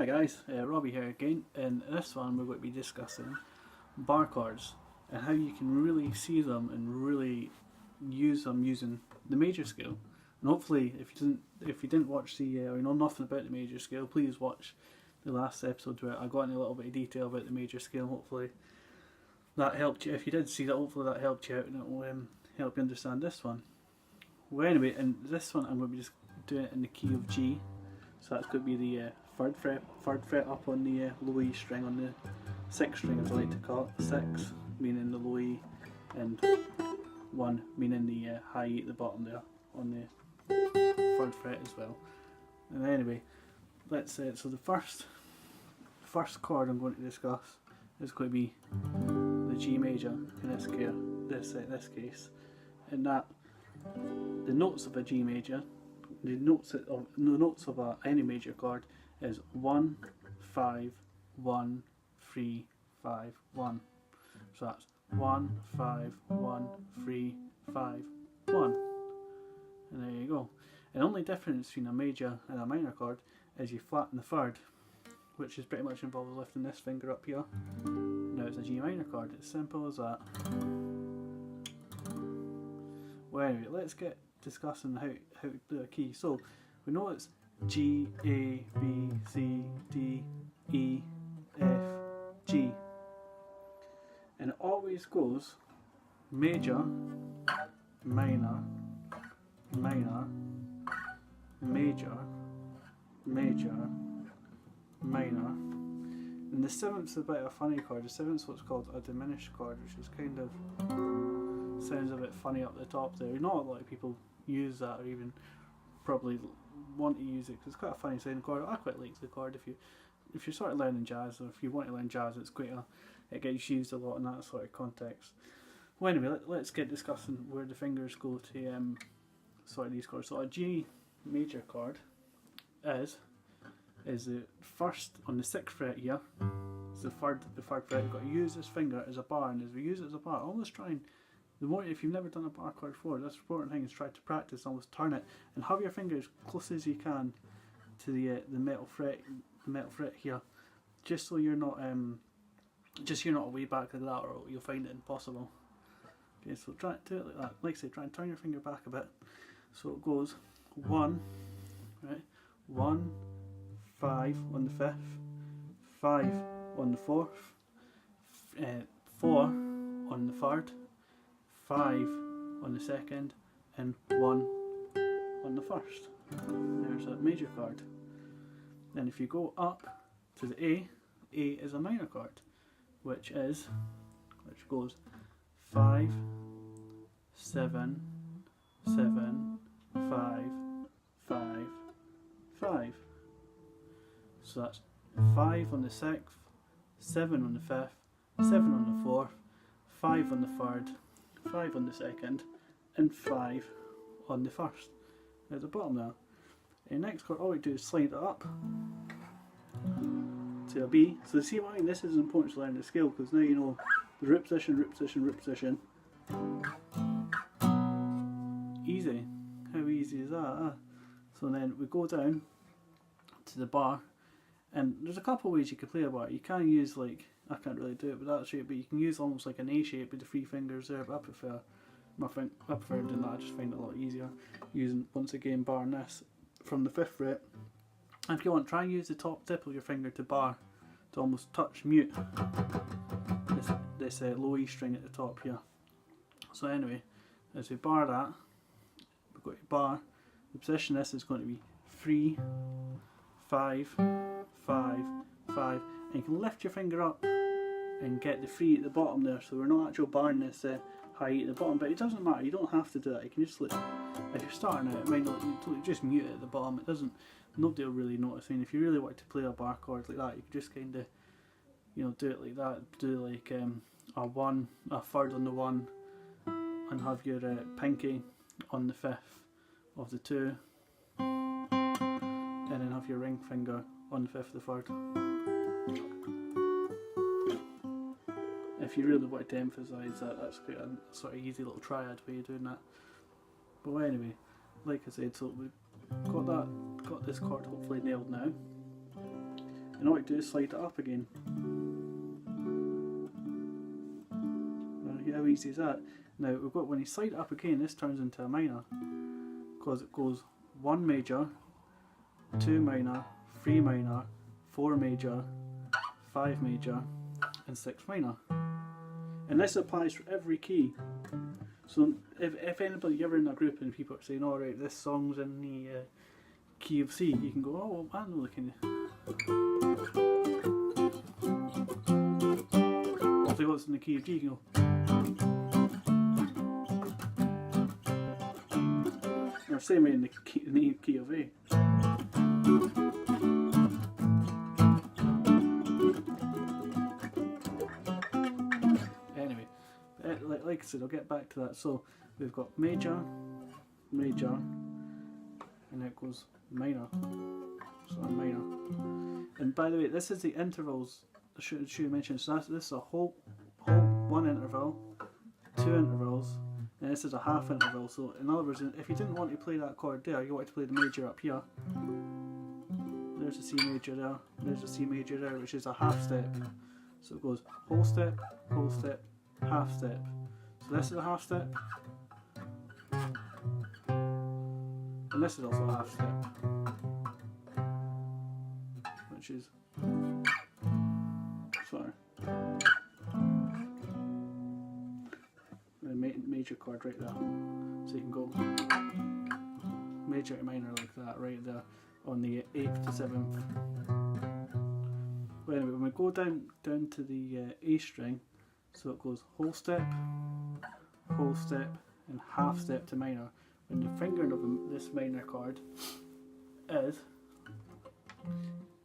guys, Robbie here again, and in this one we're going to be discussing bar chords and how you can really see them and really use them using the major scale. And hopefully, if you didn't watch or you know nothing about the major scale, please watch the last episode where I got in a little bit of detail about the major scale. Hopefully that helped you. If you did see that, hopefully that helped you out and it will help you understand this one. Well, anyway, in this one I'm going to be just doing it in the key of G. So that's going to be the third fret up on the low E string, on the sixth string as I like to call it. 6 meaning the low E, and 1 meaning the high E at the bottom there on the third fret as well. And anyway, let's so the first chord I'm going to discuss is going to be the G major in this case, and that the notes of a G major, the notes of any major chord is 1, 5, 1, 3, 5, 1. So that's 1, 5, 1, 3, 5, 1. And there you go. And the only difference between a major and a minor chord is you flatten the third, which is pretty much involves lifting this finger up here. Now it's a G minor chord. It's simple as that. Well, anyway, let's get discussing how to play a key. So we know it's G, A, B, C, D, E, F, G, and it always goes major, minor, minor, major, major, minor. And the seventh's a bit of a funny chord. The seventh's what's called a diminished chord, which is kind of sounds a bit funny up the top there. Not a lot of people use that or even probably want to use it because it's quite a funny sounding chord. I quite like the chord. If you're sort of learning jazz, or if you want to learn jazz, it gets used a lot in that sort of context. Well, anyway, let's get discussing where the fingers go to sort of these chords. So a G major chord is the first on the 6th fret here. It's the third fret. You've got to use this finger as a bar, and as we use it as a bar, almost try and if you've never done a bar chord before, that's the important thing is try to practice, almost turn it and have your finger as close as you can to the metal fret here, just so you're not way back like that, or you'll find it impossible. Okay, so try to do it like that. Like I say, try and turn your finger back a bit. So it goes 1, right? 1, 5 on the 5th, 5 on the 4th, 4 on the 3rd, 5 on the 2nd, and 1 on the 1st. There's a major chord. Then if you go up to the A is a minor chord, which goes 5, 7, 7, 5, 5, 5. So that's 5 on the 6th, 7 on the 5th, 7 on the 4th, 5 on the 3rd, 5 on the 2nd, and 5 on the 1st. At the bottom there. And next chord, all we do is slide it up to a B. So see what I mean? This is important to learn the scale, because now you know the root position, root position, root position. Easy. How easy is that? So then we go down to the bar, and there's a couple of ways you can play a bar. You can use I can't really do it with that shape, but you can use almost like an A shape with the 3 fingers there, but I prefer doing that. I just find it a lot easier using, once again, barring this from the 5th fret. And if you want, try and use the top tip of your finger to bar, to almost touch mute this low E string at the top here. So anyway, as we bar that, we've got to bar, the position this is going to be 3, 5, 5, 5, and you can lift your finger up and get the 3 at the bottom there, so we're not actually barring this high E at the bottom, but it doesn't matter, you don't have to do that. You can just if you're starting out, it might not, you just mute it at the bottom. Nobody will really notice. I mean, if you really want to play a bar chord like that, you can just kind of, do it like that. Do like a 1, a 3rd on the 1, and have your pinky on the 5th of the 2, and then have your ring finger on the 5th of the 3rd. If you really want to emphasise that, that's quite a sort of easy little triad way of doing that. But anyway, like I said, so we've got this chord hopefully nailed now. And all you do is slide it up again. How easy is that? Now we've got, when you slide it up again, this turns into a minor, because it goes 1 major, 2 minor, 3 minor, 4 major, 5 major, and 6 minor. And this applies for every key. So if anybody, you're in a group and people are saying, alright, this song's in the key of C, you can go, oh, well, I know the key. Or if they go, it's in the key of G, you can go. Or same way in the key of A. Anyway, like I said, I'll get back to that. So we've got major, major, and it goes minor. So minor. And by the way, this is the intervals I should mention. So this is a whole 1 interval, 2 intervals, and this is a half interval. So in other words, if you didn't want to play that chord there, you want to play the major up here. There's a C major there, there's a C major there, which is a half step. So it goes whole step, half step. So this is a half step, and this is also a half step, which is, sorry, the major chord right there. So you can go major to minor like that right there on the 8th to 7th. Well, anyway, when we go down to the A string, so it goes whole step, and half step to minor. When the fingering of this minor chord is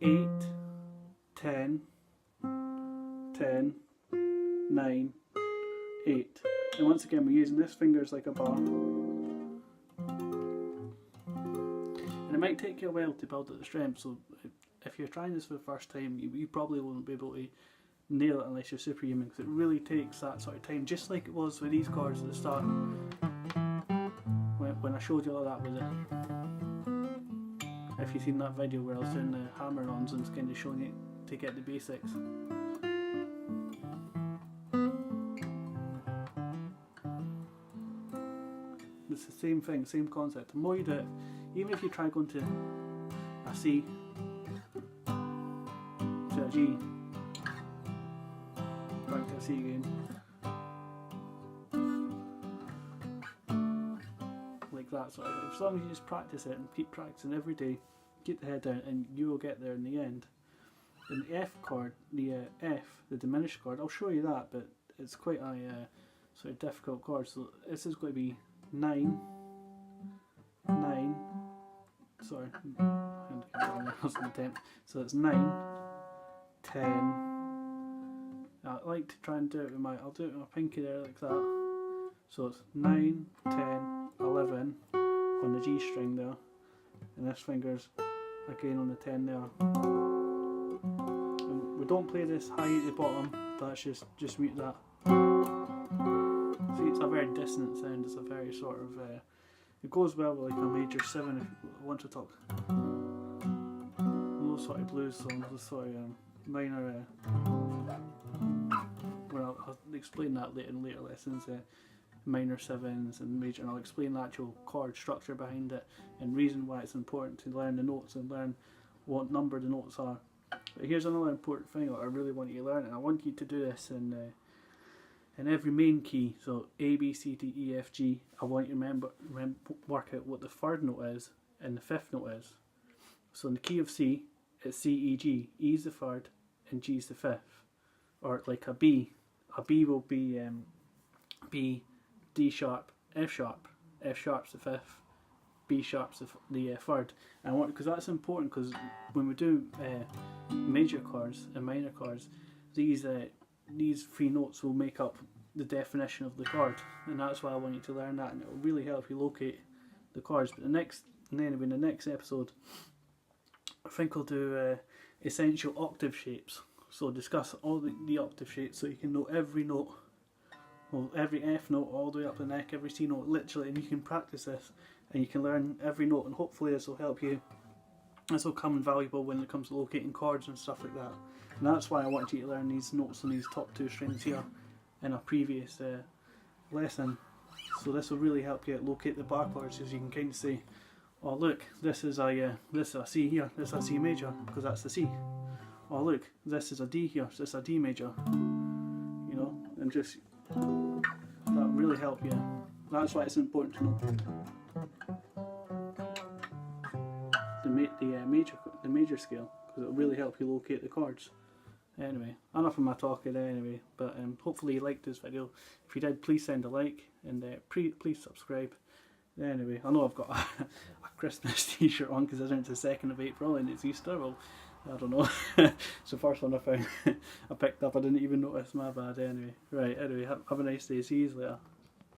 8, 10, 10, 9, 8. And once again, we're using this finger as like a bar. And it might take you a while to build up the strength, so if you're trying this for the first time, you probably won't be able to nail it unless you're superhuman, because it really takes that sort of time, just like it was with these chords at the start when I showed you all that with it. If you've seen that video where I was doing the hammer-ons and kind of showing you to get the basics. It's the same thing, same concept. The more you do it, even if you try going to a C, to a G, back to a C again, like that sort of thing. As long as you just practice it and keep practicing every day, get the head down, and you will get there in the end. And the F chord, the F, the diminished chord, I'll show you that, but it's quite a sort of difficult chord. So this is going to be 9, 9, sorry, so it's 9, 10, I like to try and do it with I'll do it with my pinky there like that, so it's 9, 10, 11 on the G string there, and this finger's again on the 10 there. And we don't play this high at the bottom, that's just mute that. See, it's a very dissonant sound, it's a very sort of, it goes well with like a major 7 if you want to talk. Those sort of blues songs, those sort of minor, well I'll explain that later in later lessons, minor 7s and major, and I'll explain the actual chord structure behind it and reason why it's important to learn the notes and learn what number the notes are. But here's another important thing that I really want you to learn, and I want you to do this in every main key, so A, B, C, D, E, F, G. I want you to work out what the 3rd note is and the 5th note is. So in the key of C, it's C, E, G. E is the 3rd and G is the 5th. Or like a B will be B, D sharp, F sharp. F sharp's the 5th, B sharp's the 3rd. And I want, because that's important, because when we do major chords and minor chords, these 3 notes will make up the definition of the chord, and that's why I want you to learn that, and it will really help you locate the chords. But in the next episode, I think I'll do essential octave shapes. So discuss all the octave shapes, so you can know every note, well, every F note all the way up the neck, every C note, literally, and you can practice this, and you can learn every note, and hopefully this will help you This will come invaluable when it comes to locating chords and stuff like that. And that's why I wanted you to learn these notes on these top two strings here in a previous lesson. So this will really help you locate the bar chords, as you can kind of say, oh look, this is a C here, this is a C major, because that's the C. Oh look, this is a D here, so it's a D major. You know, and just, that really help you. That's why it's important to know the major scale, because it will really help you locate the chords. Anyway, enough of my talking anyway, but hopefully you liked this video. If you did, please send a like, and please subscribe. Anyway, I know I've got a Christmas t-shirt on because it's the 2nd of April and it's Easter. Well, I don't know. It's the first one I found I picked up. I didn't even notice, my bad. Anyway, right, anyway, have a nice day. See you later.